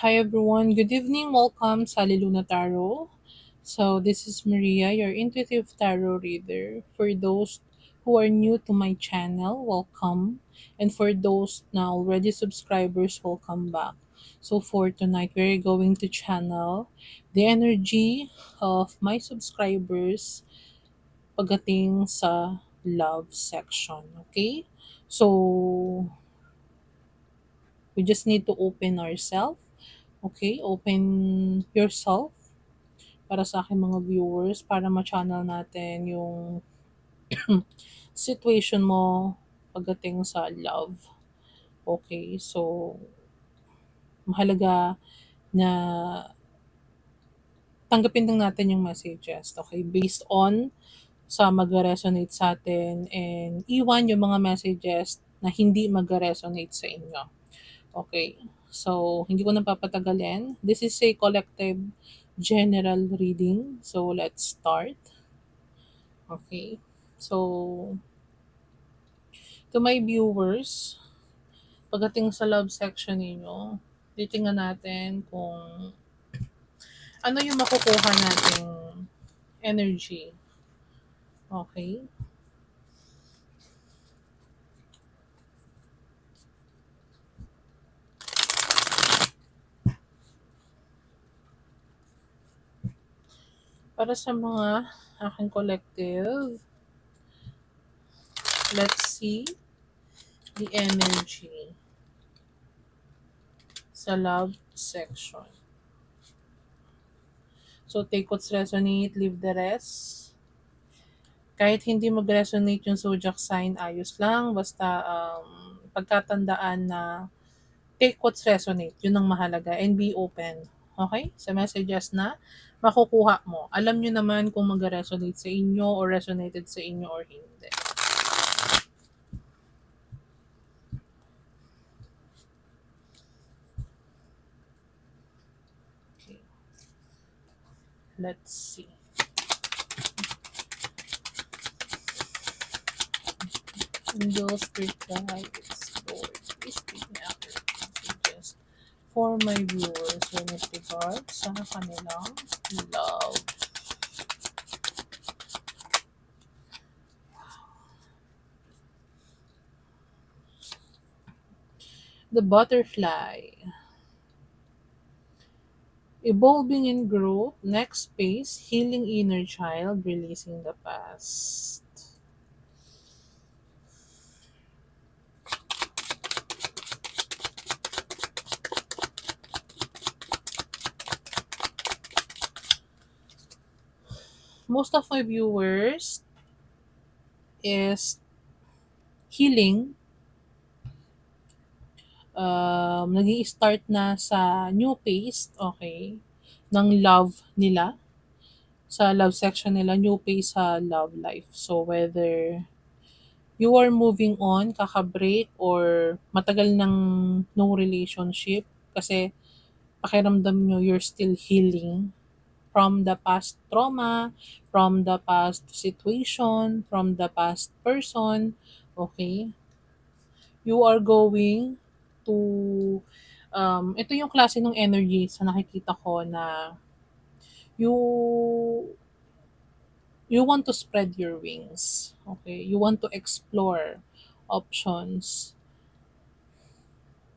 Hi everyone, good evening. Welcome sa Liluna Tarot. So, this is Maria, your intuitive tarot reader. For those who are new to my channel, welcome. And for those na already subscribers, welcome back. So, for tonight, we're going to channel the energy of my subscribers pagdating sa love section. Okay? So, we just need to open ourselves. Okay? Open yourself para sa aking mga viewers para ma-channel natin yung situation mo pagdating sa love. Okay? So, mahalaga na tanggapin lang natin yung messages. Okay? Based on sa mag-resonate sa atin and iwan yung mga messages na hindi mag-resonate sa inyo. Okay. So, hindi ko na papatagalin. This is a collective general reading. So, let's start. Okay. So, to my viewers, pagdating sa love section ninyo, titingnan natin kung ano yung makukuha nating energy. Okay. Para sa mga aking collective, let's see the energy sa love section. So, take what's resonate, leave the rest. Kahit hindi mag-resonate yung zodiac sign, ayos lang. Basta pagkatandaan na take what's resonate. Yun ang mahalaga. And be open. Okay? Sa messages na makukuha mo. Alam nyo naman kung mag-resonate sa inyo or resonated sa inyo or hindi. Okay. Let's see. Angels, spirit guides, Lord, please give me accurate messages for my viewers when it regards sa kanilang love. The butterfly. Evolving in growth, next phase, healing inner child, releasing the past. Most of my viewers is healing. Nag start na sa new phase, okay, ng love nila. Sa love section nila, new phase sa love life. So, whether you are moving on, kaka-break, or matagal ng no relationship, kasi pakiramdam nyo you're still healing from the past trauma, from the past situation, from the past person, okay? You are going to, ito yung klase ng energy sa nakikita ko na you you want to spread your wings, okay? You want to explore options.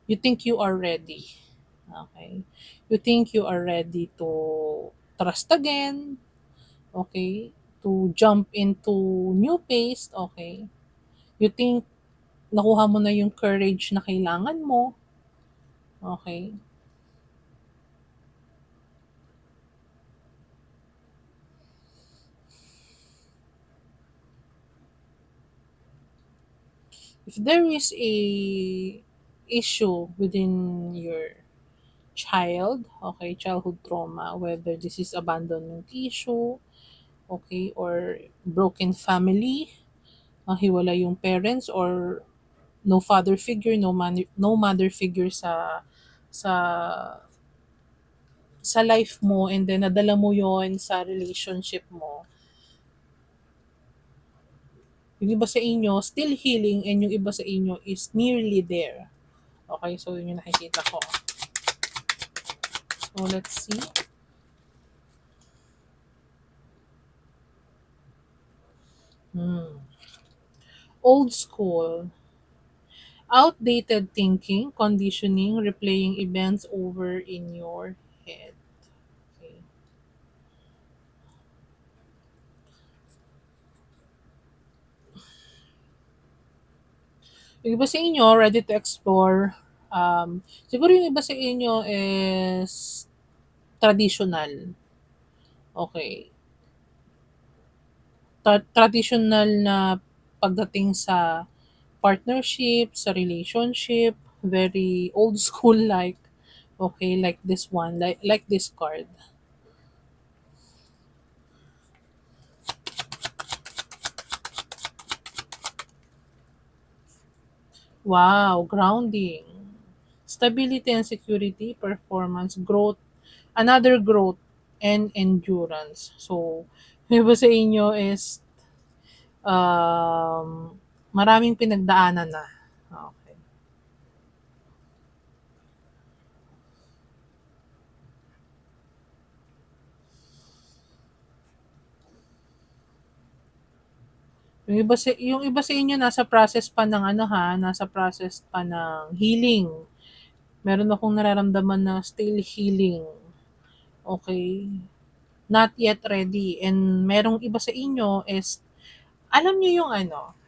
You think you are ready, okay? You think you are ready to trust again, okay? To jump into new pace, okay? You think nakuha mo na yung courage na kailangan mo, okay? If there is a issue within your child, okay, childhood trauma, whether this is abandonment issue, okay, or broken family, hiwala yung parents, or no father figure, no mother figure sa sa life mo, and then nadala mo yon sa relationship mo. Yung iba sa inyo still healing and yung iba sa inyo is nearly there. Okay, so yun yung nakikita ko. So let's see. Hmm. Old school. Outdated thinking, conditioning, replaying events over in your head. Okay. Yung iba sa inyo, ready to explore. Siguro yung iba sa inyo is traditional. Okay. Traditional na pagdating sa partnership, sa relationship, very old school like. Okay, like this one, like this card. Wow, grounding. Stability and security, performance, growth, another growth, and endurance. So, yung iba sa inyo is maraming pinagdaanan na. Okay. Yung iba sa inyo nasa process pa ng ano ha, nasa process pa ng healing. Meron akong nararamdaman na still healing. Okay. Not yet ready. And merong iba sa inyo is, alam niyo yung ano,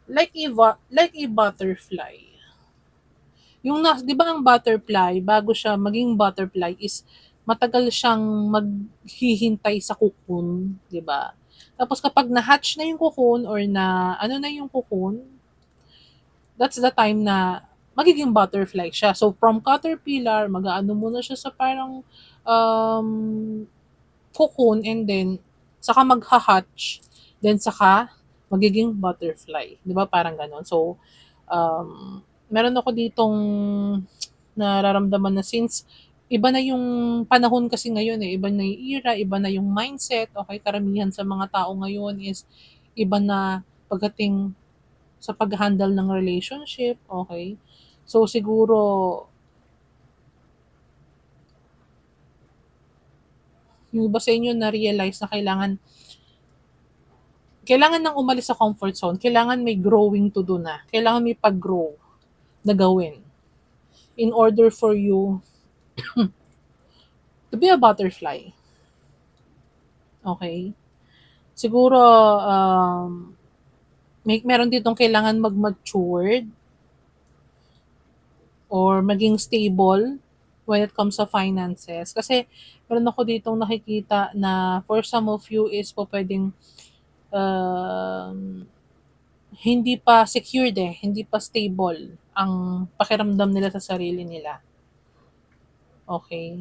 like a butterfly. Yung 'di ba ang butterfly, bago siya maging butterfly is matagal siyang maghihintay sa cocoon, 'di ba? Tapos kapag na-hatch na yung cocoon or na ano na yung cocoon, that's the time na magiging butterfly siya. So from caterpillar, mag-aano muna siya sa parang um, cocoon and then saka magha-hatch, then saka magiging butterfly, 'di ba parang gano'n. So meron ako ditong nararamdaman na since iba na yung panahon kasi ngayon, eh, iba na yung era, iba na yung mindset, okey, karamihan sa mga tao ngayon is iba na pagdating sa pag-handle ng relationship, okey. So, siguro yung iba sa inyo na-realize na kailangan ng umalis sa comfort zone, kailangan may growing to do na, kailangan may pag-grow na gawin in order for you to be a butterfly, okey? Siguro, meron ditong kailangan mag-matured or maging stable when it comes sa finances. Kasi meron ako ditong nakikita na for some of you is po puwedeng, um, hindi pa secured, eh, hindi pa stable ang pakiramdam nila sa sarili nila, okey?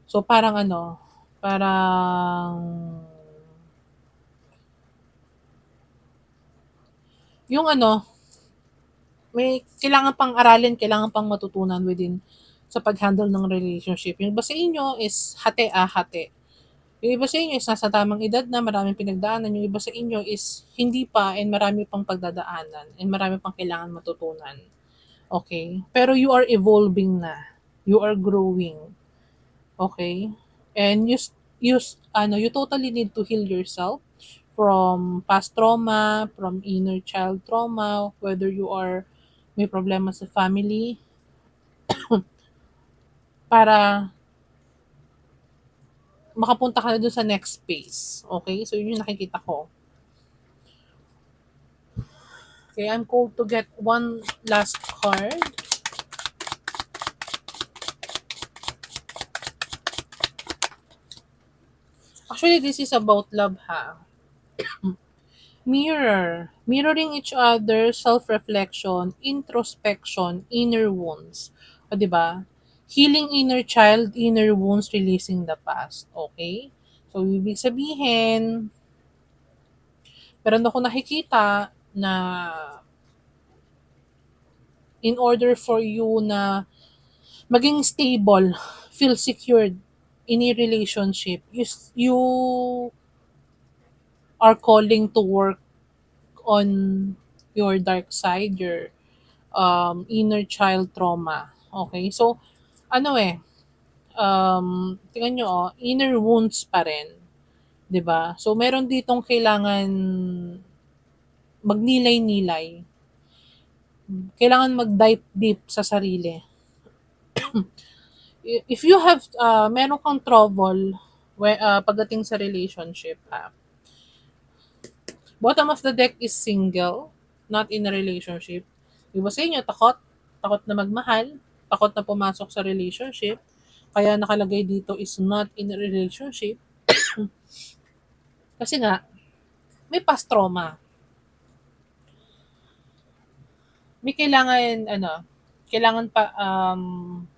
So, parang ano, parang yung ano, may kailangan pang aralin, kailangan pang matutunan within sa pag-handle ng relationship. Yung iba sa inyo is hati. Yung iba sa inyo is nasa tamang edad na, maraming pinagdaanan. Yung iba sa inyo is hindi pa and marami pang pagdadaanan and marami pang kailangan matutunan. Okay? Pero you are evolving na. You are growing. Okay? And you totally need to heal yourself from past trauma, from inner child trauma, whether you are may problema sa family, para makapunta ka na dun sa next phase. Okay? So, yun yung nakikita ko. Okay, I'm called to get one last card. Actually, this is about love, ha? Mirror. Mirroring each other, self-reflection, introspection, inner wounds. O, di ba? Healing inner child, inner wounds, releasing the past. Okay? So, ibig sabihin, meron ako nakikita na in order for you na maging stable, feel secured in a relationship, you are calling to work on your dark side, your inner child trauma. Okay? So, ano eh, tingnan nyo, inner wounds pa rin. 'Di ba? So, meron ditong kailangan magnilay-nilay. Kailangan mag-dive deep sa sarili. If you have, meron kang trouble pagdating sa relationship, bottom of the deck is single, not in a relationship. Iba sa inyo, takot. Takot na magmahal. Takot na pumasok sa relationship. Kaya nakalagay dito is not in a relationship. Kasi nga, may past trauma. May kailangan, kailangan pa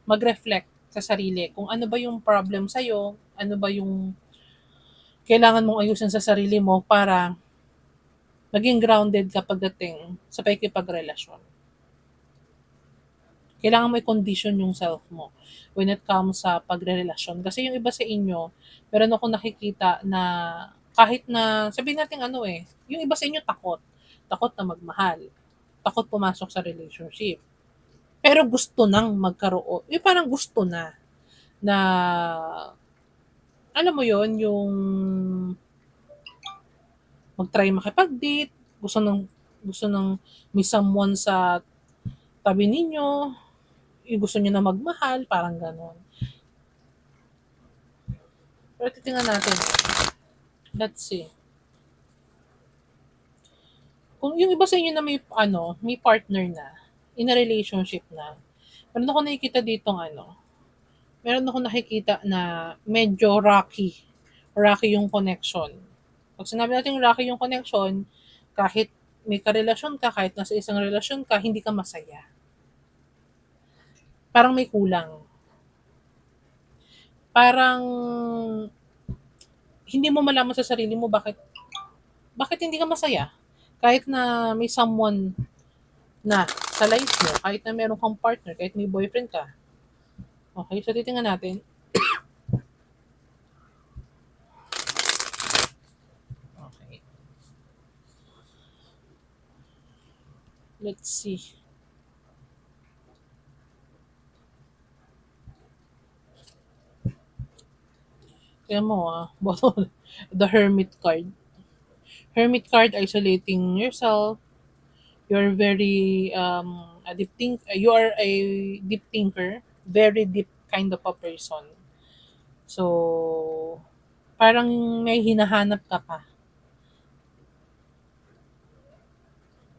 mag-reflect sa sarili kung ano ba yung problem sa'yo, ano ba yung kailangan mong ayusin sa sarili mo para maging grounded ka pagdating sa pakikipagrelasyon. Kailangan mo i-condition yung self mo when it comes sa pagre-relasyon. Kasi yung iba sa inyo, meron akong nakikita na kahit na, sabihin natin yung iba sa inyo takot. Takot na magmahal. Takot pumasok sa relationship. Pero gusto nang magkaroon. Yung parang gusto na alam mo yon yung mag-try makipag-date, gusto ng may someone sa tabi ninyo, yung gusto niyo na magmahal, parang ganon. Pero titingnan natin. Let's see. Kung yung iba sa inyo na may partner na, in a relationship na, meron ako nakikita ditong meron ako nakikita na medyo rocky. Rocky yung connection. Pag sinabi natin rocky yung connection, kahit may karelasyon ka, kahit nasa isang relasyon ka, hindi ka masaya. Parang may kulang. Parang hindi mo malaman sa sarili mo bakit hindi ka masaya. Kahit na may someone na sa life mo, kahit na meron kang partner, kahit may boyfriend ka. Okay, so titingnan natin. Okay. Let's see. Kaya mo the Hermit card. Hermit card, isolating yourself. You're very a deep you are a deep thinker, very deep kind of a person. So, parang may hinahanap ka pa.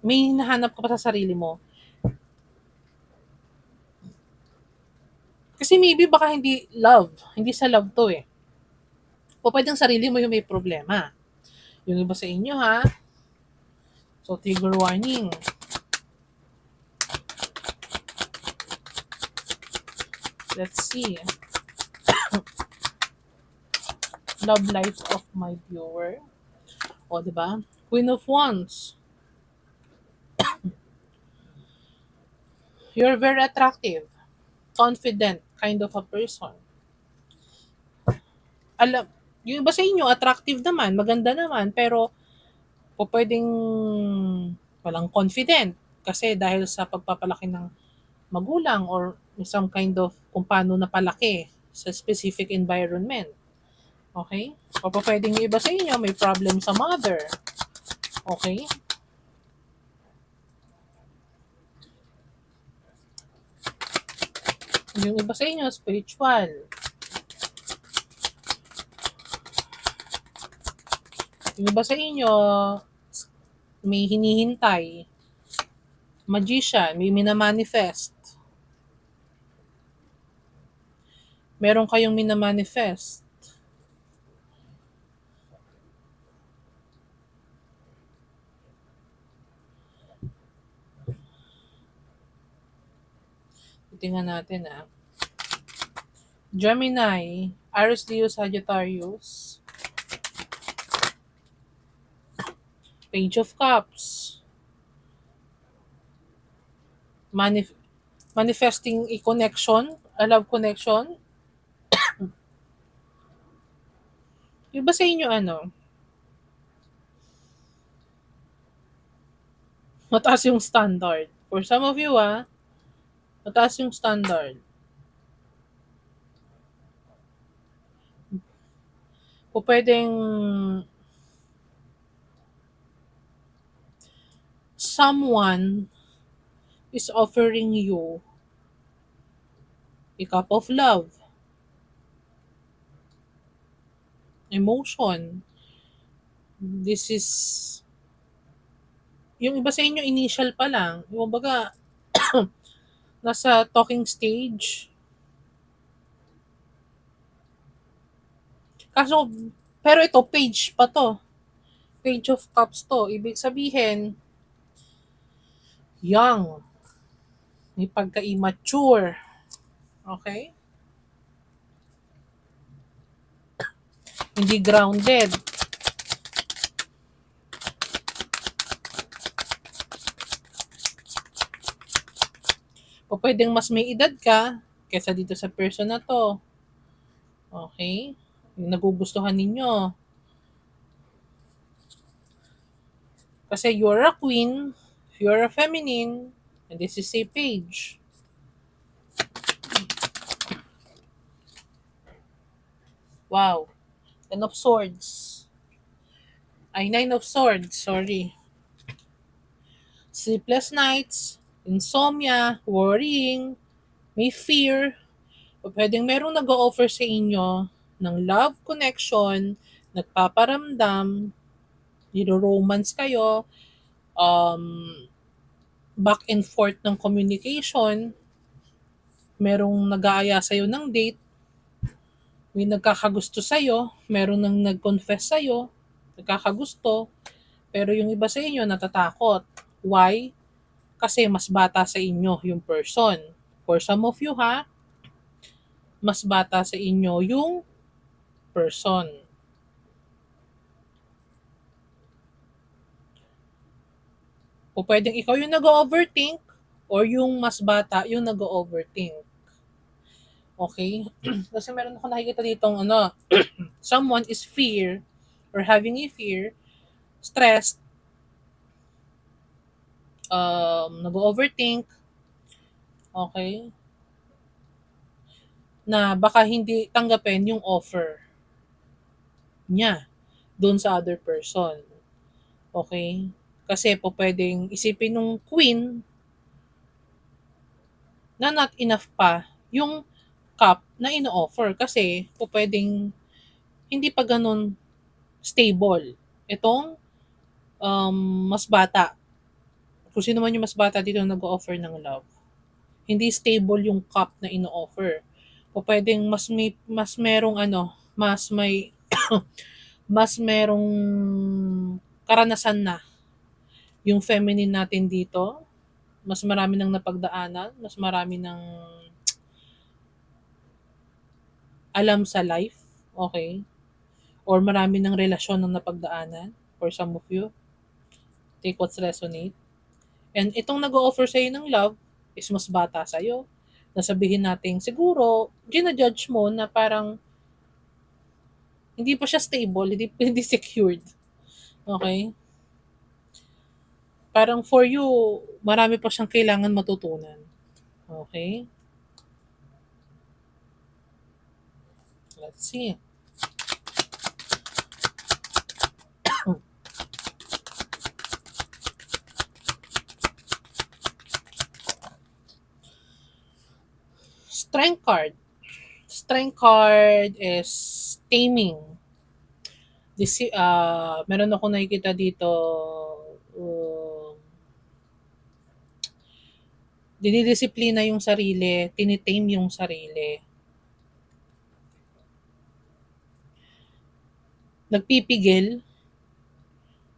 May hinahanap ka pa sa sarili mo. Kasi maybe baka hindi sa love to eh. O pwedeng sarili mo yung may problema. Yung iba sa inyo ha. So, trigger warning. Let's see. Love life of my viewer. O, diba? Queen of Wands. You're very attractive. Confident kind of a person. Alam, yung iba sa inyo, attractive naman, maganda naman, pero pwedeng walang confident. Kasi dahil sa pagpapalaki ng magulang or some kind of kung paano napalaki sa specific environment. Okay? O pwedeng yung iba sa inyo, may problem sa mother. Okay? Yung iba sa inyo, spiritual. Yung iba sa inyo, may hinihintay. Magician, may minamanifest. Meron kayong minamanifest. Tingnan natin Gemini, Aries, Leo, Sagittarius. Page of Cups. Manifesting a connection, a love connection. Iba sa inyo mataas yung standard. For some of you mataas yung standard. O pwedeng someone is offering you a cup of love, emotion. This is, yung iba sa inyo initial pa lang. Yung baga, nasa talking stage. Kaso, pero ito, page pa to. Page of Cups to. Ibig sabihin, young. May pagka-immature. Okay? Hindi grounded. O pwedeng mas may edad ka kesa dito sa person na to. Okay? Yung nagugustuhan ninyo. Kasi you're a queen, you're a feminine, and this is a page. Wow. Ten of Swords. Ay, Nine of Swords, sorry. Sleepless nights, insomnia, worrying, may fear, o pwedeng merong nag-o-offer sa inyo ng love connection, nagpaparamdam, niro-romance kayo, um, back and forth ng communication, merong nag-aaya sa'yo ng date, may nagkakagusto sa'yo, merong nang nag-confess sa'yo, nagkakagusto, pero yung iba sa inyo natatakot. Why? Kasi mas bata sa inyo yung person. For some of you ha, mas bata sa inyo yung person. O pwedeng ikaw yung nag-overthink or yung mas bata yung nag-overthink. Okay? Kasi meron ako nakikita ditong someone is fear or having a fear, stressed, nag-overthink, okay, na baka hindi tanggapin yung offer niya doon sa other person. Okay? Kasi po pwedeng isipin ng queen na not enough pa yung cup na ino-offer kasi po pwedeng hindi pa ganun stable. Itong um, mas bata. Kung sino man yung mas bata dito na nag-offer ng love. Hindi stable yung cup na ino-offer. O pwedeng mas merong mas may mas merong karanasan na yung feminine natin dito. Mas marami ng napagdaanan, mas marami ng alam sa life, okay? Or marami ng relasyon ng napagdaanan for some of you. Take what's resonate. And itong nag-o-offer sa'yo ng love is mas bata sa'yo. Nasabihin natin, siguro, gina-judge mo na parang hindi pa siya stable, hindi, hindi secured. Okay? Parang for you, marami pa siyang kailangan matutunan. Okay? Let's see. Strength card. Strength card is taming. Meron ako nakikita dito, dinidisiplina yung sarili, tinitame yung sarili. Nagpipigil,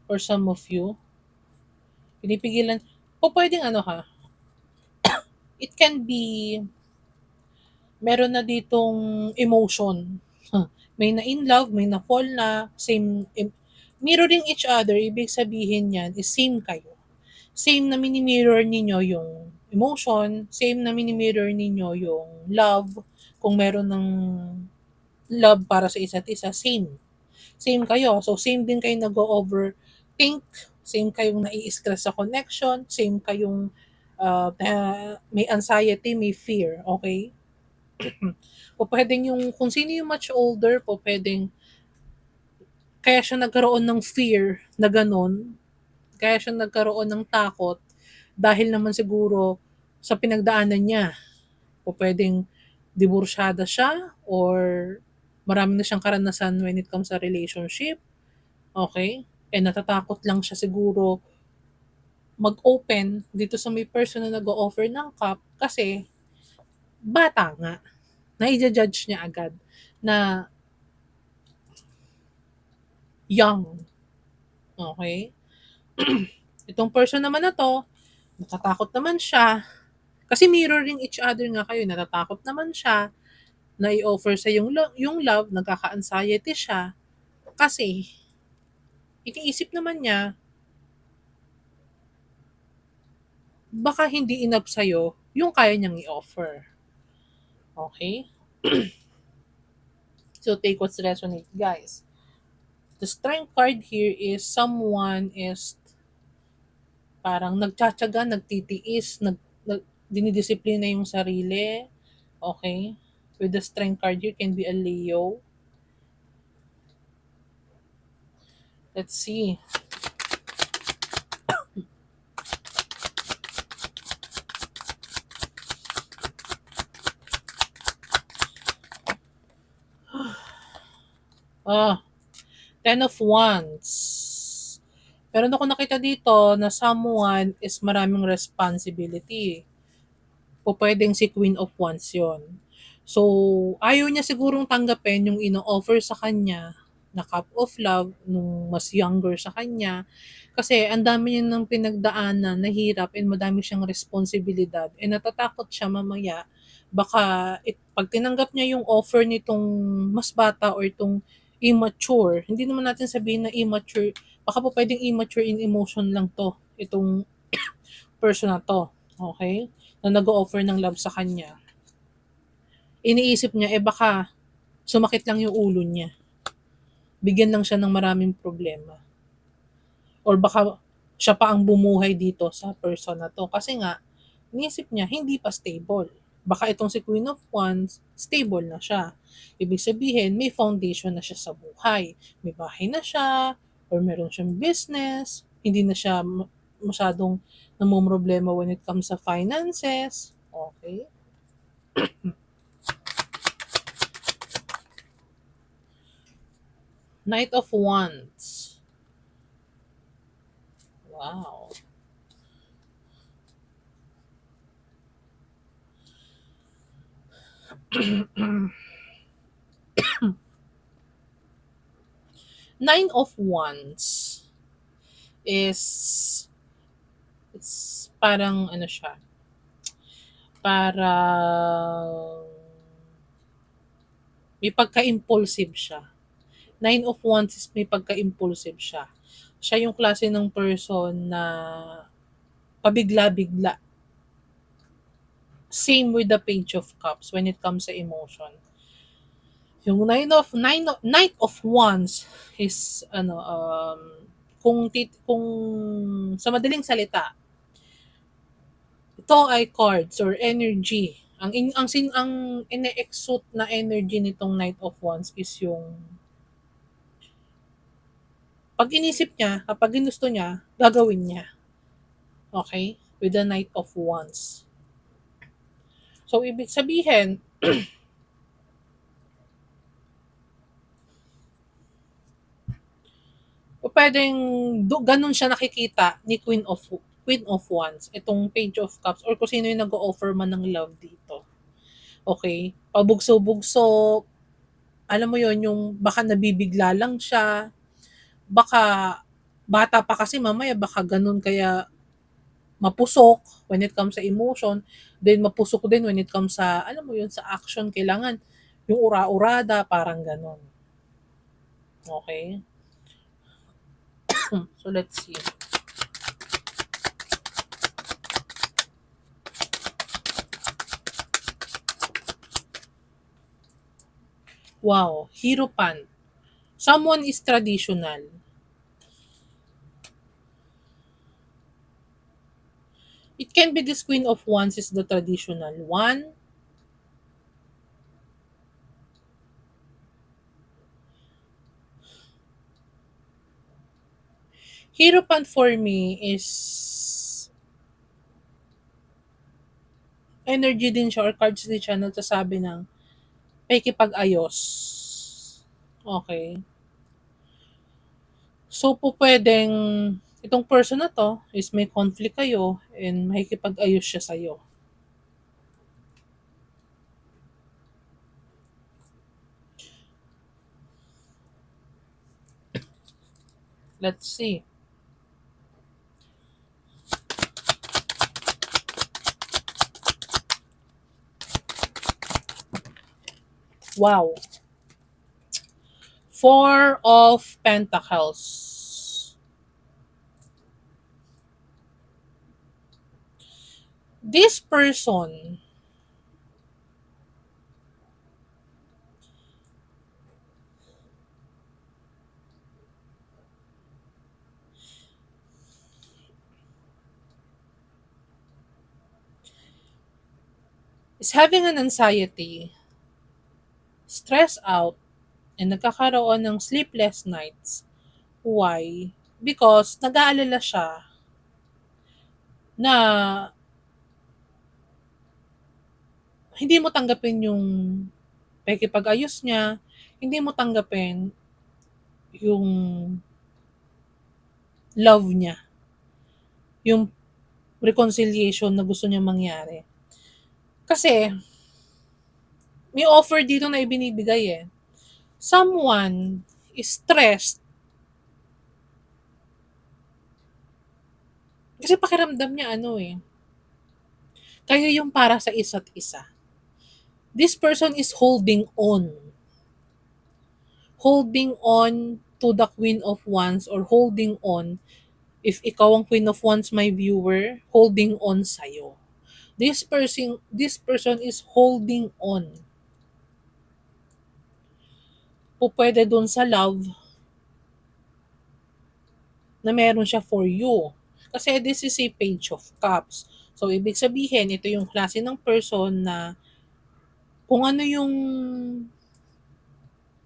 for some of you, pinipigilan, o pwedeng it can be, meron na ditong emotion. May na in love, may na fall na, mirroring each other, ibig sabihin yan is same kayo. Same na mini-mirror ninyo yung emotion, same na mini-mirror ninyo yung love, kung meron ng love para sa isa't isa, same. Same kayo. So, same din kayo nag-overthink, same kayong nai-stress sa connection, same kayong may anxiety, may fear, okay? O pwedeng yung, kung sino yung much older po, pwedeng kaya siya nagkaroon ng fear na gano'n, kaya siya nagkaroon ng takot dahil naman siguro sa pinagdaanan niya. O puwedeng diborsyada siya or marami na siyang karanasan when it comes sa relationship, okay. And natatakot lang siya siguro mag-open dito sa may person na nag-o-offer ng cup kasi bata nga. Naija-judge niya agad na young, okay. Itong person naman na 'to, natatakot naman siya, kasi mirroring each other nga kayo, natatakot naman siya na i-offer sa yung love, nagkaka-anxiety siya kasi iniisip naman niya baka hindi enough sa'yo yung kaya niyang i-offer. Okay? So take what's resonate, guys. The strength card here is someone is parang nagtsatsaga, nagtitiis, dinidisiplina yung sarili. Okay? With the strength card here can be a Leo. Let's see. Ah, Ten of Wands. Meron ako nakita dito na someone is maraming responsibility. O puwedeng si Queen of Wands 'yon. So, ayaw niya sigurong tanggapin yung ino-offer sa kanya na cup of love nung mas younger sa kanya. Kasi ang dami niya ng pinagdaanan na hirap and madami siyang responsibilidad and natatakot siya mamaya baka 'pag tinanggap niya yung offer nitong mas bata or itong immature, hindi naman natin sabihin na immature, baka po puwedeng immature in emotion lang 'to, itong person na 'to, okey? Na nag-o-offer ng love sa kanya. Iniisip niya, eh, baka sumakit lang yung ulo niya. Bigyan lang siya ng maraming problema. Or baka siya pa ang bumuhay dito sa person na 'to. Kasi nga, iniisip niya hindi pa stable. Baka itong si Queen of Wands, stable na siya. Ibig sabihin, may foundation na siya sa buhay. May bahay na siya, or meron siyang business, hindi na siya masyadong namomroblema when it comes sa finances. Okay? Knight of Wands. Wow. Nine of Wands is it's parang ano siya, parang may pagka-impulsive siya. Nine of Wands is may pagka-impulsive siya. Siya yung klase ng person na pabigla-bigla. Same with the Page of Cups when it comes sa emotion. Yung Knight of Wands is ano kung sa madaling salita, ito ay cards or energy. Ang ine-exude na energy nitong Knight of Wands is yung pag inisip niya, kapag ginusto niya, gagawin niya. Okay? With the Knight of Wands. So, ibig sabihin, pwedeng ganun siya nakikita ni Queen of Wands, itong Page of Cups, or kung sino yung nag-o-offer man ng love dito. Okay? Pabugso-bugso, alam mo yon yung baka nabibigla lang siya, baka bata pa kasi mamaya baka ganun kaya mapusok when it comes sa emotion, then mapusok din when it comes sa, alam mo yun, sa action, kailangan yung ura-urada, parang ganon. Okay? So, let's see. Wow, Hierophant. Someone is traditional. It can be this Queen of Wands is the traditional one. Hierophant for me is energy din siya or cards din siya na nagsasabi ng pakikipag-ayos. Okay. So, po pwedeng itong person na 'to is may conflict kayo and makikipag-ayos siya sa'yo. Let's see. Wow. Four of Pentacles. This person is having an anxiety, stress out, and nagkakaroon ng sleepless nights. Why? Because nag-aalala siya na hindi mo tanggapin yung pakikipag-ayos niya, hindi mo tanggapin yung love niya, yung reconciliation na gusto niya mangyari. Kasi, may offer dito na ibinibigay eh. Someone is stressed kasi pakiramdam niya ano eh, kayo yung para sa isa't isa. This person is holding on to the Queen of Wands or holding on, if ikaw ang Queen of Wands, my viewer, holding on sa'yo. This person is holding on. Pupwede dun sa love na meron siya for you. Kasi this is a page of cups. So, ibig sabihin, ito yung klase ng person na kung ano yung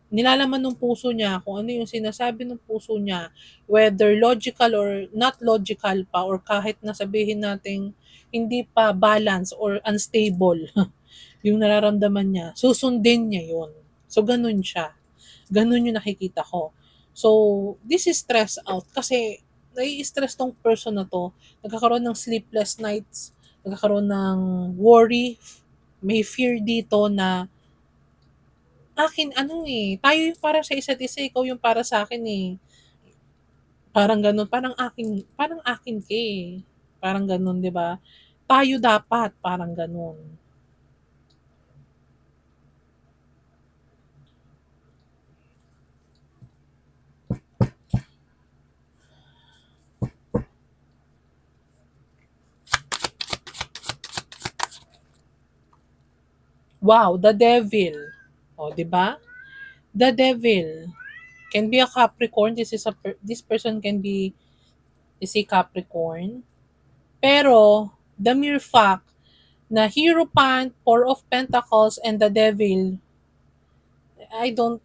nilalaman ng puso niya, kung ano yung sinasabi ng puso niya, whether logical or not logical pa, or kahit na sabihin nating hindi pa balance or unstable yung nararamdaman niya, susundin niya yun. So, ganun siya. Ganun yung nakikita ko. So, this is stress out kasi nai-stress tong person na to, nagkakaroon ng sleepless nights, nagkakaroon ng worry, may fear dito na akin ano eh, tayo yung para sa isa't isa, ikaw yung para sa akin eh. Parang ganun, parang akin ka eh. Parang ganun, di ba? Tayo dapat, parang ganun. Wow, the devil. O, di ba? The devil can be a Capricorn. This person can be is a Capricorn. Pero the mere fact na Hierophant, Four of Pentacles, and the Devil, I don't,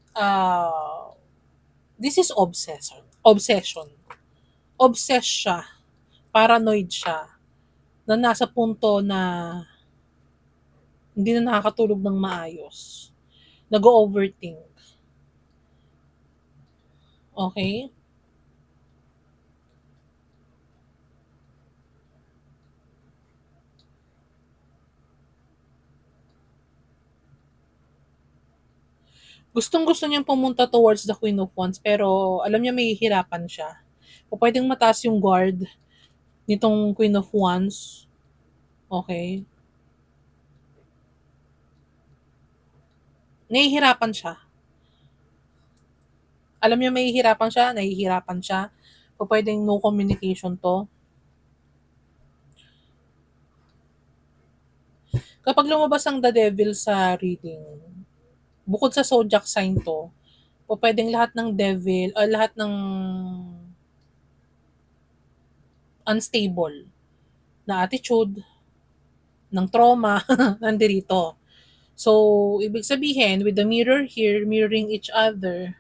this is obsession. Obsessed siya. Paranoid siya. Na nasa punto na hindi na nakakatulog ng maayos. Nag-overthink. Okay? Gustong-gusto niyang pumunta towards the Queen of Wands pero alam niya may hihirapan siya. O pwedeng mataas yung guard nitong Queen of Wands. Okay? Nahihirapan siya. Alam niya may hihirapan siya, nahihirapan siya. O pwedeng no communication to. Kapag lumabas ang The Devil sa reading, bukod sa zodiac sign to, o pwedeng lahat ng devil, lahat ng unstable na attitude, ng trauma, nandirito. So, ibig sabihin, with the mirror here, mirroring each other,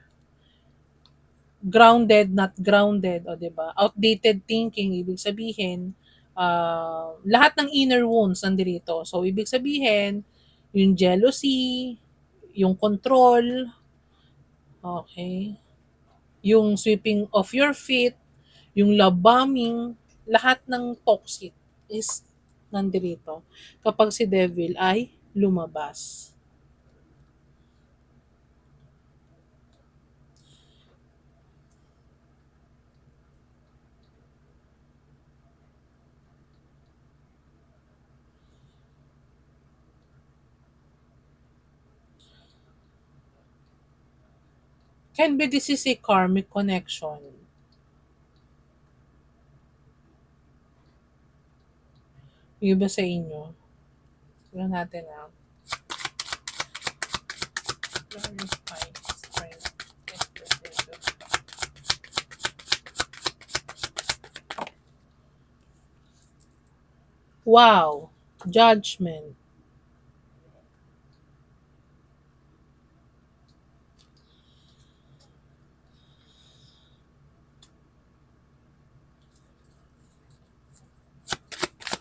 grounded, not grounded, o 'di ba? Outdated thinking, ibig sabihin, lahat ng inner wounds nandirito. So, ibig sabihin, yung jealousy, yung control, okay, yung sweeping of your feet, yung love bombing, lahat ng toxic is nandirito kapag si devil ay lumabas. Can be this is a karmic connection. Yung iba sa inyo. Tignan natin ah. Clarify strength. Wow. Judgment.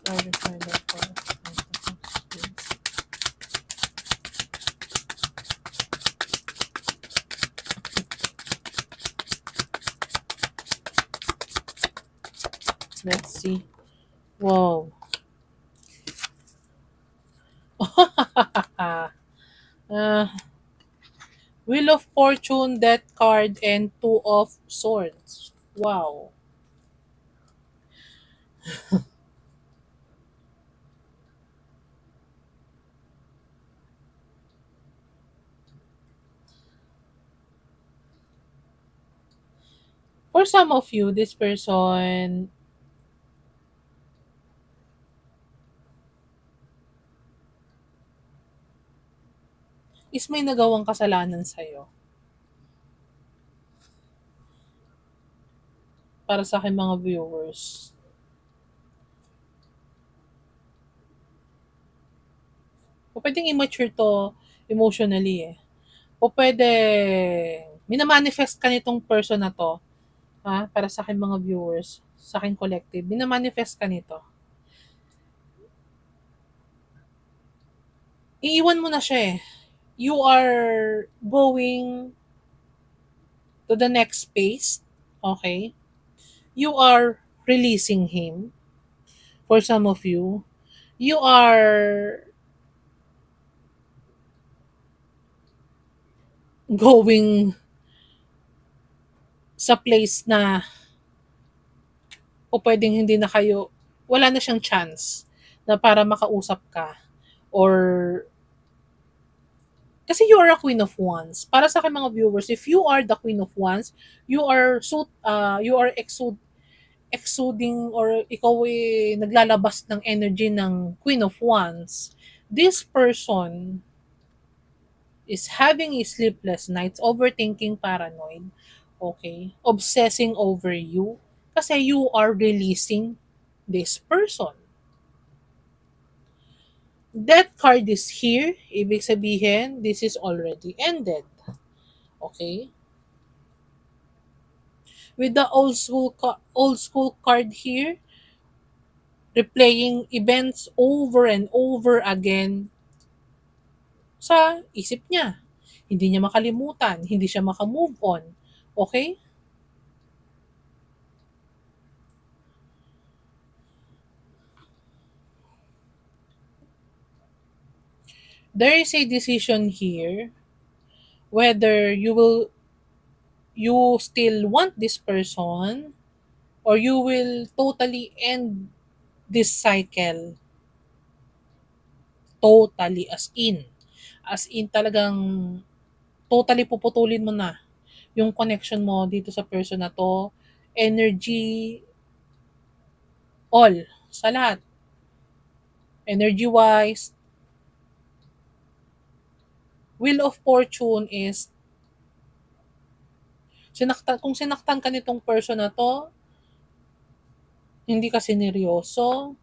Clarify the force. Let's see. Wow. uh, Wheel of Fortune, Death card, and Two of Swords. Wow. For some of you, this person is may nagawang kasalanan sa'yo. Para sa akin mga viewers. O pwedeng immature to emotionally eh. O pwede minamanifest ka nitong person na to, ha, para sa akin mga viewers, sa akin collective, minamanifest ka nito. Iiwan mo na siya eh. You are going to the next phase, okay? You are releasing him. For some of you, you are going sa place na o pwedeng hindi na kayo, wala na siyang chance na para makausap ka or kasi you are a queen of wands. Para sa akin mga viewers, if you are the queen of wands, you are exuding or ikaw ay naglalabas ng energy ng queen of wands. This person is having a sleepless nights, overthinking, paranoid, okay, obsessing over you kasi you are releasing this person. That card is here, ibig sabihin, this is already ended. Okay? With the old school card here, replaying events over and over again sa isip niya. Hindi niya makalimutan, hindi siya makamove on. Okay? There is a decision here whether you still want this person or you will totally end this cycle totally as in talagang totally puputulin mo na yung connection mo dito sa person na to, energy, all, sa lahat. Energy wise, wheel of fortune is kung sinaktan ka nitong person na to, hindi ka sineryoso,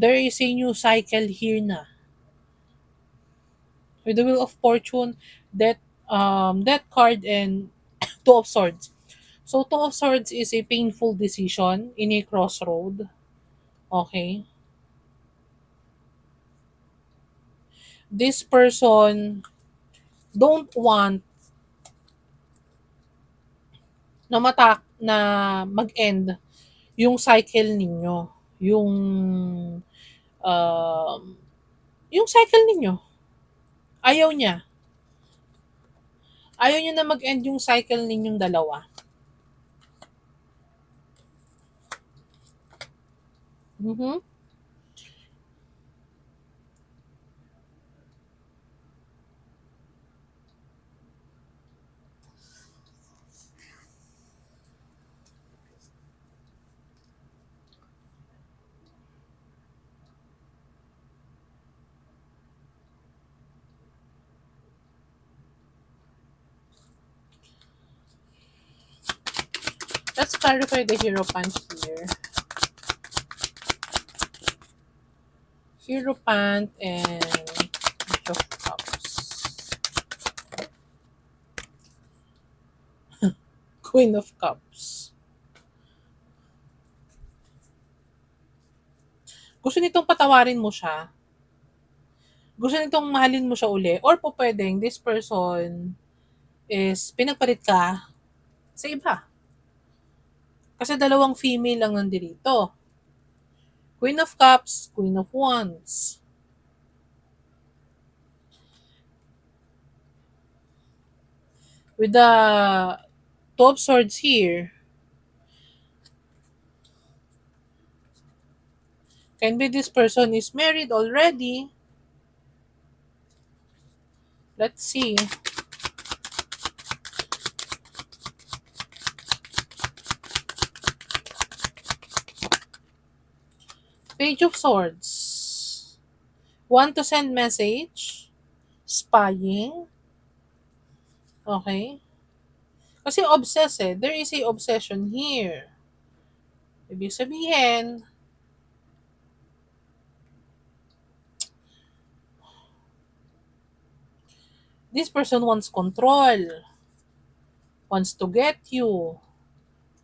There is a new cycle here na. With the Wheel of Fortune, that card, and Two of Swords. So Two of Swords is a painful decision in a crossroad. Okay. This person don't want na mag-end yung cycle ninyo. Yung um, yung cycle ninyo. Ayaw niya. Ayaw niya na mag-end yung cycle ninyong dalawa. Mhm. Let's clarify the Hierophant here. Hierophant and Page of Cups. Queen of Cups. Gusto nitong patawarin mo siya. Gusto nitong mahalin mo siya uli. Or po pwedeng this person is pinagpalit ka sa iba. Kasi dalawang female lang nandito. Queen of Cups, Queen of Wands. With the Two of Swords here, can be this person is married already. Let's see. Page of Swords. Want to send message. Spying. Okay. Kasi obsessed eh. There is a obsession here. Ibig sabihin, this person wants control. Wants to get you.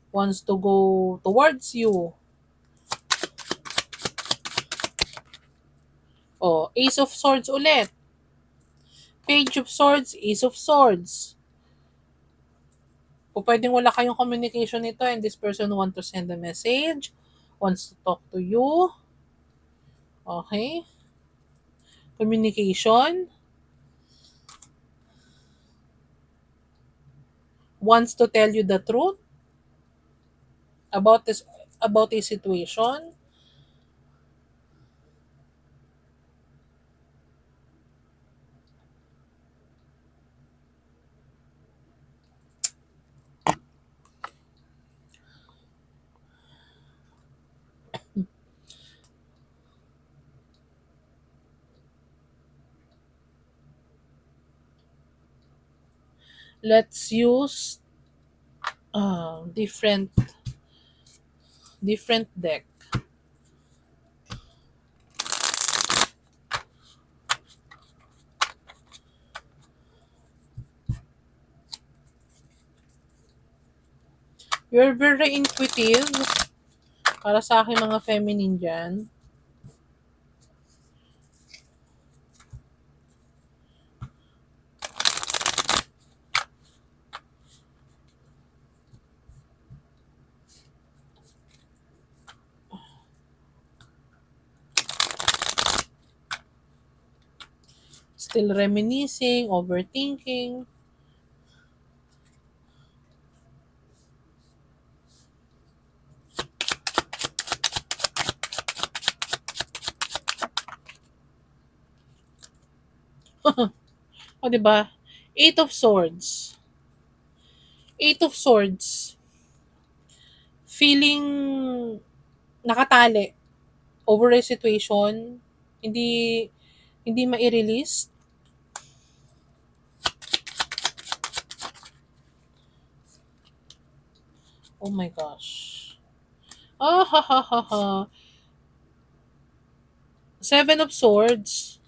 Wants to go towards you. Oh, Ace of Swords ulit. Page of Swords, Ace of Swords. O pwedeng wala kayong communication nito and this person want to send a message, wants to talk to you. Okay? Communication. Wants to tell you the truth about this about a situation. Let's use different deck. You're very intuitive para sa aking mga feminine dyan. Still reminiscing, overthinking. O, di ba? Eight of Swords. Eight of Swords. Feeling nakatali over a situation, hindi hindi mai-release. Oh my gosh. Ah, ha, ha, ha, ha. Seven of Swords,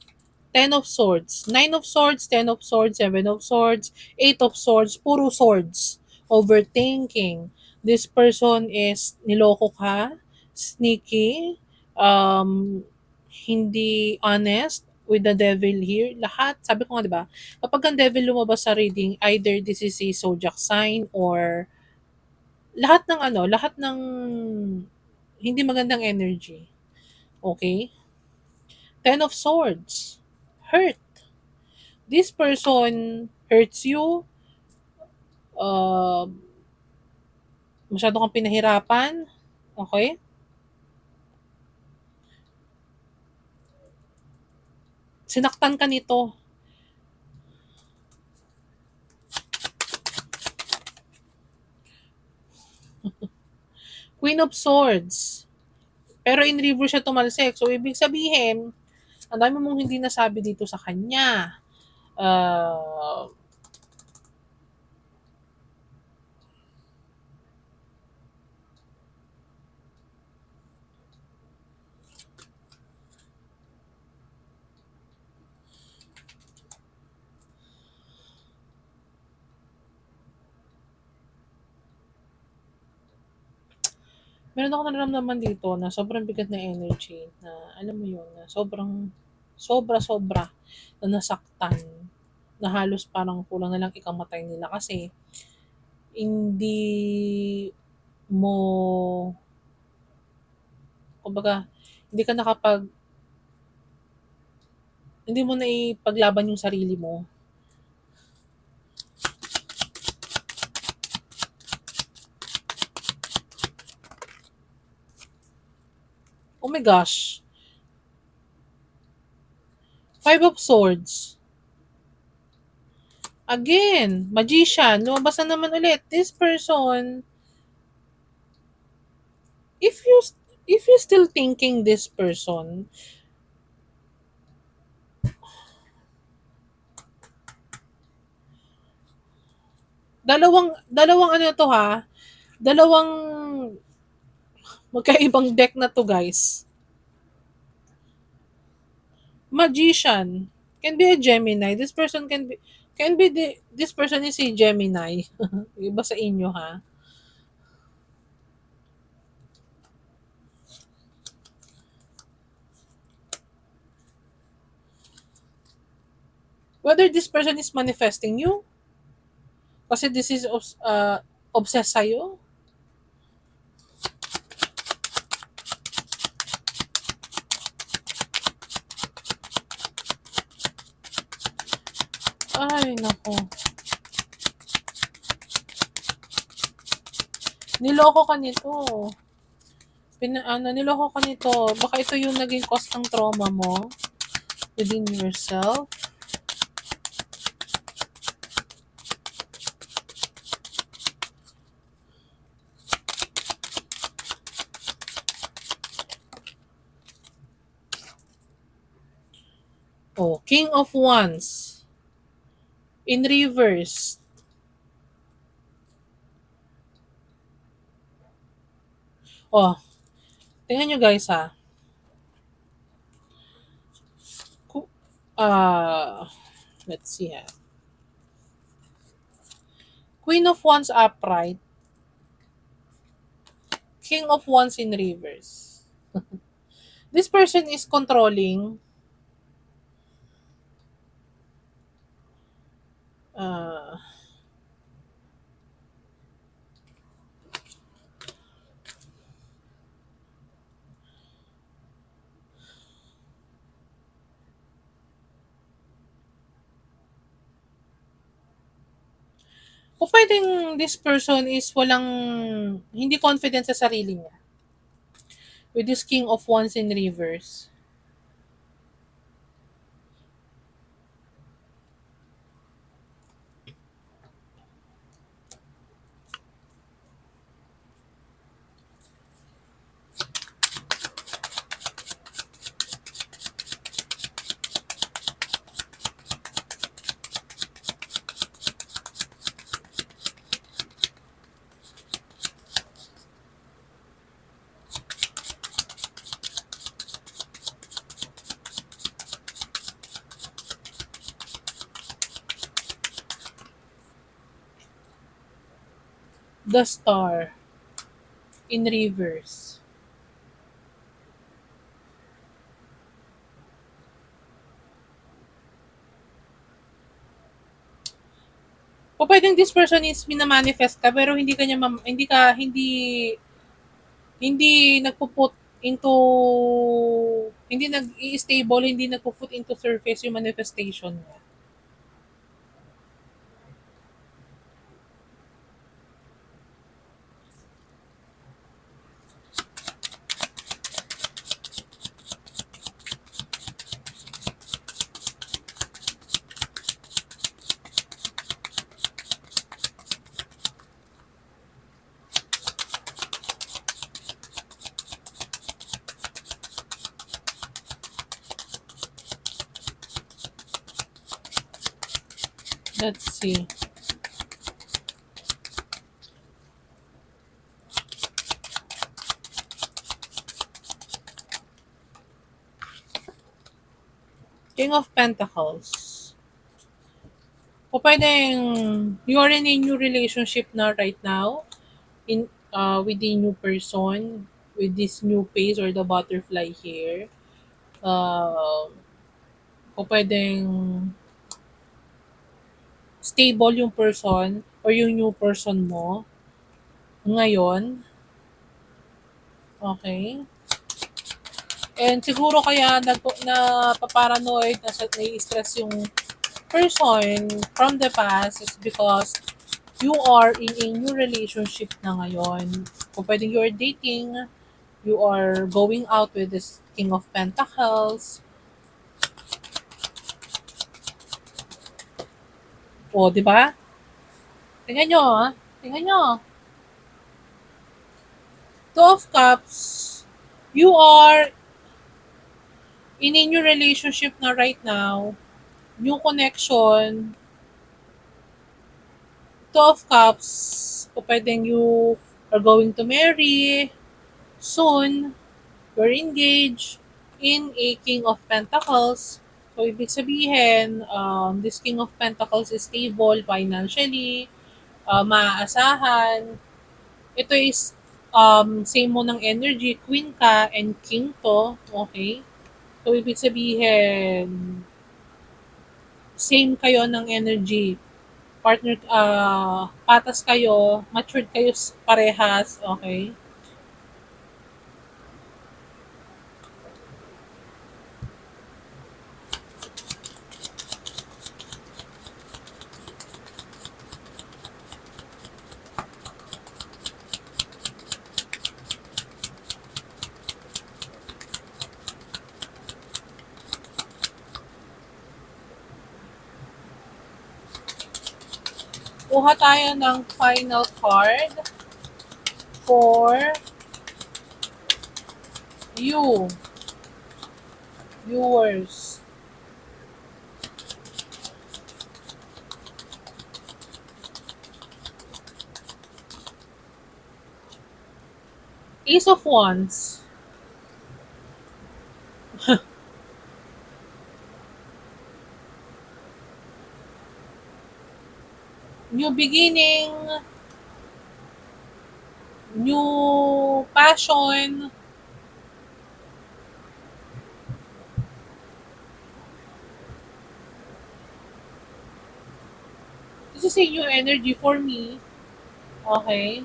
Ten of Swords, Nine of Swords, Ten of Swords, Seven of Swords, Eight of Swords, puro swords. Overthinking. This person is niloko ka, sneaky, um, hindi honest with the devil here. Lahat, sabi ko nga, di ba? Kapag ang devil lumabas sa reading, either this is a zodiac sign or lahat ng ano, lahat ng hindi magandang energy. Okay? Ten of Swords. Hurt. This person hurts you, uh, masyado kang pinahirapan, okay? Sinaktan ka nito. Queen of Swords. Pero in reverse siya tumalsik. So, ibig sabihin, ang dami mong hindi nasabi dito sa kanya. Uh, meron ako nararamdaman dito na sobrang bigat na energy na alam mo yun, na sobrang sobra-sobra na nasaktan na halos parang kulang na lang ikamatay nila kasi hindi mo kumbaga hindi mo naipaglaban yung sarili mo. Oh my gosh. Five of Swords. Again, Magician. Lumabas na naman ulit. This person, if you if you still thinking this person, dalawang ano to ha, dalawang magkaibang deck na to guys. Magician can be a Gemini. This person this person is a Gemini. Iba sa inyo ha. Whether this person is manifesting you, kasi this is obsessed sa'yo. Ay, nako. Niloko ka nito. Niloko ka nito. Baka ito yung naging cause ng trauma mo within yourself. Oh, King of Wands. In reverse. Oh, tingnan nyo guys ha. Uh, let's see ha. Queen of Wands upright. King of Wands in reverse. This person is controlling. Uh, o pwedeng this person is hindi confident sa sarili niya. With this King of Wands in reverse. The Star in reverse. O pwedeng this person is minamanifest ka pero hindi ka niya hindi ka hindi nagpo-put into hindi nag-i-stable, hindi nagpo-put into surface yung manifestation mo. Let's see. King of Pentacles. O pwedeng you're in a new relationship na right now in with a new person with this new phase or the butterfly here. O pwedeng stable yung person or yung new person mo ngayon. Okay? And siguro kaya na paparanoid, nai-stress yung person from the past is because you are in a new relationship na ngayon. Kung pwedeng you're dating, you are going out with this King of Pentacles. O, di ba? Tingnan nyo, ha? Tingnan nyo. Two of Cups, you are in a new relationship na right now, new connection. Two of Cups, kung pwedeng you are going to marry soon, you're engaged in a King of Pentacles. So, ibig sabihin, this King of Pentacles is stable financially, maaasahan. Ito is same mo ng energy, Queen ka and King to, okay? So, ibig sabihin, same kayo ng energy. Partner, patas kayo, matured kayo parehas, okay? Kuha tayo ng final card for you, viewers. Ace of Wands. New beginning, new passion, this is a new energy for me. Okay.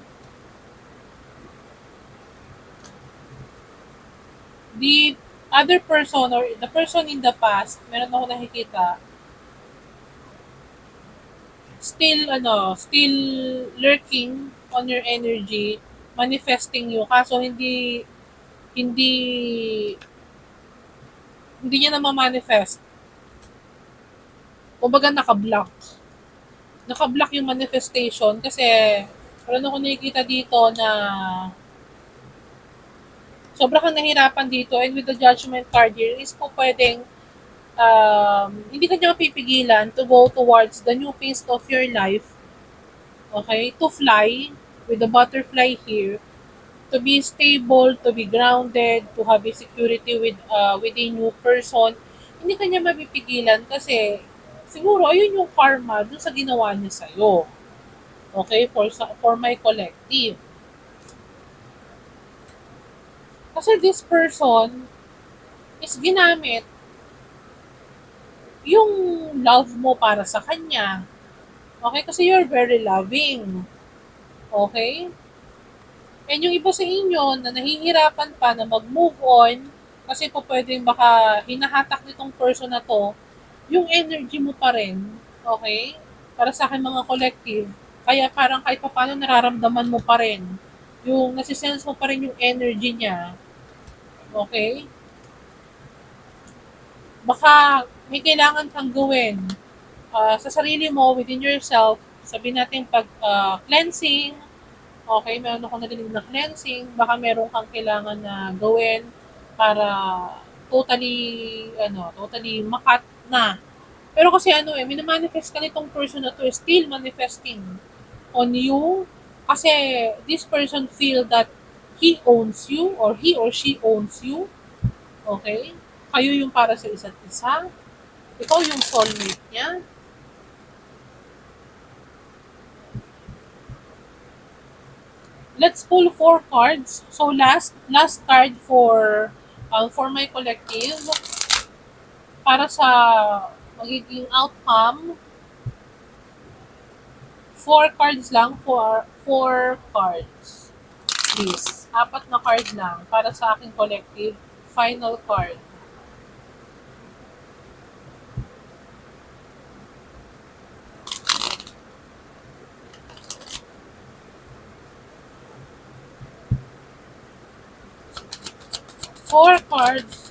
The other person or the person in the past, meron ako nakikita, still lurking on your energy, manifesting you. Kaso hindi, hindi niya na ma-manifest. Kumbaga naka-block. Naka-block yung manifestation kasi meron ako nakikita dito na sobra kang nahirapan dito and with the judgment card here is po pwedeng hindi ka niya mapipigilan to go towards the new phase of your life, okay? To fly with the butterfly here, to be stable, to be grounded, to have a security with a new person. Hindi ka niya mapipigilan kasi siguro ayun yung karma dun sa ginawa niya sa'yo. Okay, for my collective. Kasi this person is ginamit yung love mo para sa kanya. Okay, kasi you're very loving. Okay? And yung iba sa inyo na nahihirapan pa na mag-move on, kasi po pwedeng baka hinahatak nitong person na to, yung energy mo pa rin, okay? Para sa akin mga collective, kaya parang kahit pa paano nararamdaman mo pa rin, yung nasisense mo pa rin yung energy niya, okay? Baka may kailangan kang gawin sa sarili mo, within yourself, sabihin natin cleansing, okay, meron akong narinig na cleansing, baka meron kang kailangan na gawin para totally makat na. Pero kasi minamanifest ka nitong person na to, still manifesting on you, kasi this person feel that he owns you or he or she owns you, okay? Kayo yung para sa isa't isa, ikaw yung soulmate niya. Let's pull four cards. So last card for my collective para sa magiging outcome. Four cards lang, four cards. Please. Apat na card lang para sa aking collective. Final card. Four cards.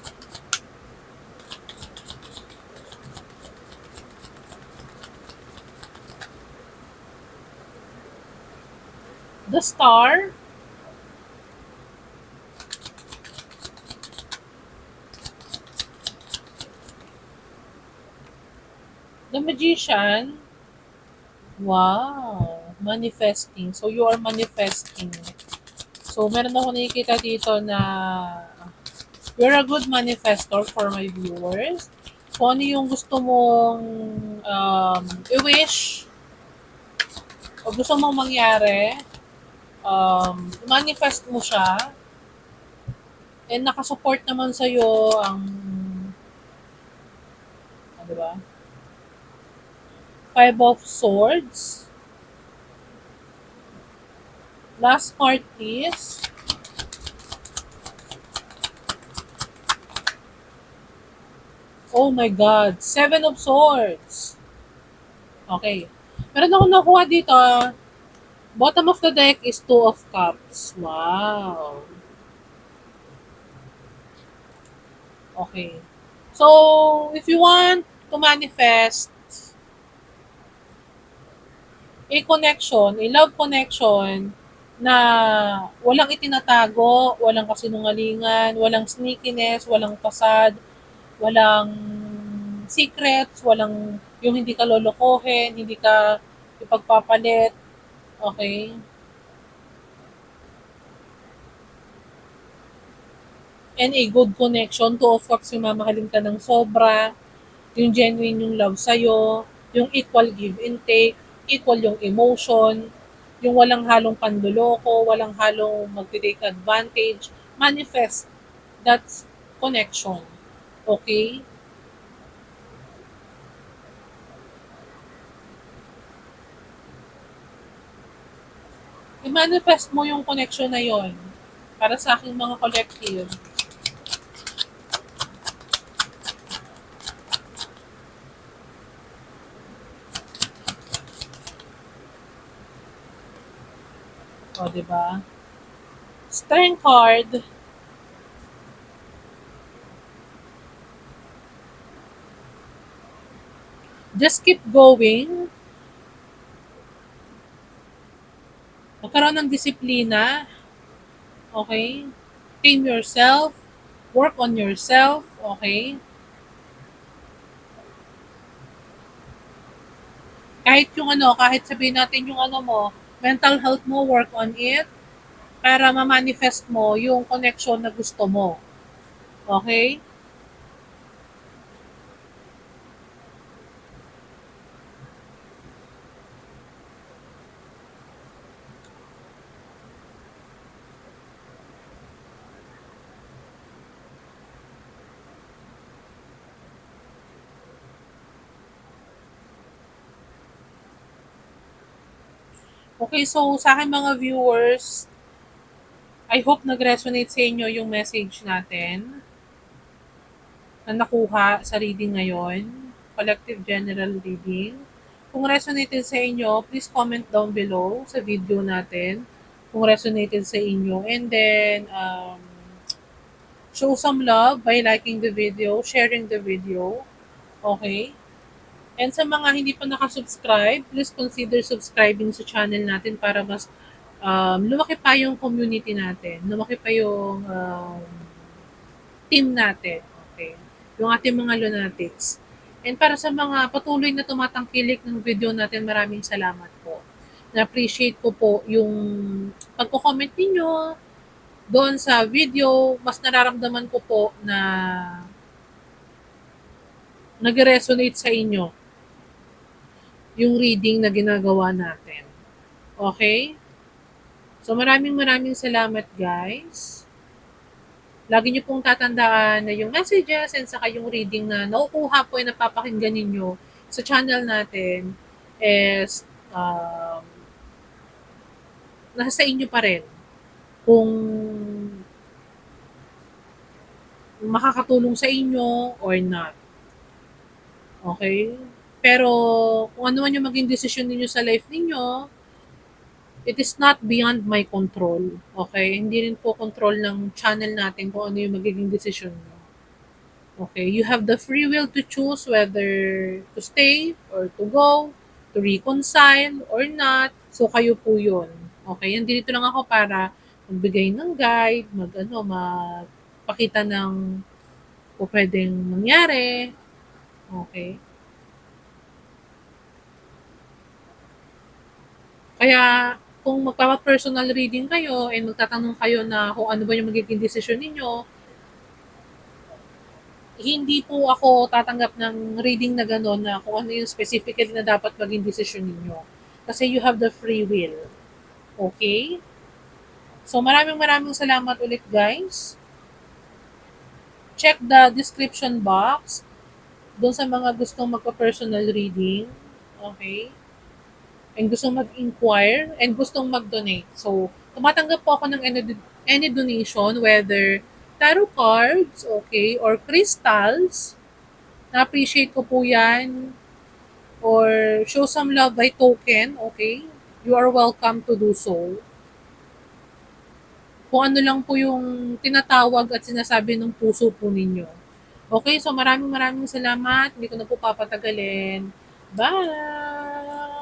The Star. The Magician. Wow. Manifesting. So you are manifesting. So meron ako nakikita dito na you're a good manifestor for my viewers. Kung ano yung gusto mong i-wish o gusto mong mangyari, manifest mo siya and nakasupport naman sa'yo ang, di ba? Five of Swords. Last card, please. Oh my God. Seven of Swords. Okay. Meron ako nakuha dito. Bottom of the deck is Two of Cups. Wow. Okay. So, if you want to manifest a connection, a love connection na walang itinatago, walang kasinungalingan, walang sneakiness, walang fasad, walang secrets, walang yung hindi ka lolokohin, hindi ka ipagpapalit, okay? And a good connection, two of cups yung mamahalin ka ng sobra, yung genuine yung love sa'yo, yung equal give and take, equal yung emotion, yung walang halong panduloko, walang halong mag-take advantage, manifest that connection. Okay? I-manifest mo yung connection na yon para sa aking mga collective. O, di ba? Strength card, just keep going. Magkaroon ng disiplina. Okay? Tame yourself. Work on yourself. Okay? Kahit sabihin natin yung mental health mo, work on it para ma-manifest mo yung connection na gusto mo. Okay? Okay, so sa akin mga viewers, I hope nag-resonate sa inyo yung message natin na nakuha sa reading ngayon, collective general reading. Kung resonated sa inyo, please comment down below sa video natin kung resonated sa inyo. And then, show some love by liking the video, sharing the video. Okay? And sa mga hindi pa nakasubscribe, please consider subscribing sa channel natin para mas lumaki pa yung community natin. Lumaki pa yung team natin. Okay? Yung ating mga lunatics. And para sa mga patuloy na tumatangkilik ng video natin, maraming salamat po. Na-appreciate ko po yung pagko-comment ninyo doon sa video. Mas nararamdaman ko po na nag-resonate sa inyo yung reading na ginagawa natin. Okay? So maraming maraming salamat guys. Lagi niyo pong tatandaan na yung messages and saka yung reading na nakukuha po ay napapakinggan ninyo sa channel natin is nasa inyo pa rin kung makakatulong sa inyo or not. Okay? Pero kung ano man yung maging decision ninyo sa life ninyo, it is not beyond my control. Okay? Hindi rin po control ng channel natin kung ano yung magiging decision nyo. Okay? You have the free will to choose whether to stay or to go, to reconcile or not. So, kayo po yun. Okay? Dito lang ako para magbigay ng guide, magpakita ng kung pwedeng mangyari. Okay? Kaya, kung magpapa-personal reading kayo and magtatanong kayo na kung ano ba yung magiging decision ninyo, hindi po ako tatanggap ng reading na gano'n na kung ano yung specifically na dapat maging decision ninyo. Kasi you have the free will. Okay? So maraming maraming salamat ulit guys. Check the description box doon sa mga gustong magpa-personal reading. Okay? And gustong mag-inquire and gustong mag-donate. So, tumatanggap po ako ng any donation, whether tarot cards, okay, or crystals. Na-appreciate ko po yan. Or show some love by token, okay? You are welcome to do so. Kung ano lang po yung tinatawag at sinasabi ng puso po ninyo. Okay, so maraming maraming salamat. Hindi ko na po papatagalin. Bye!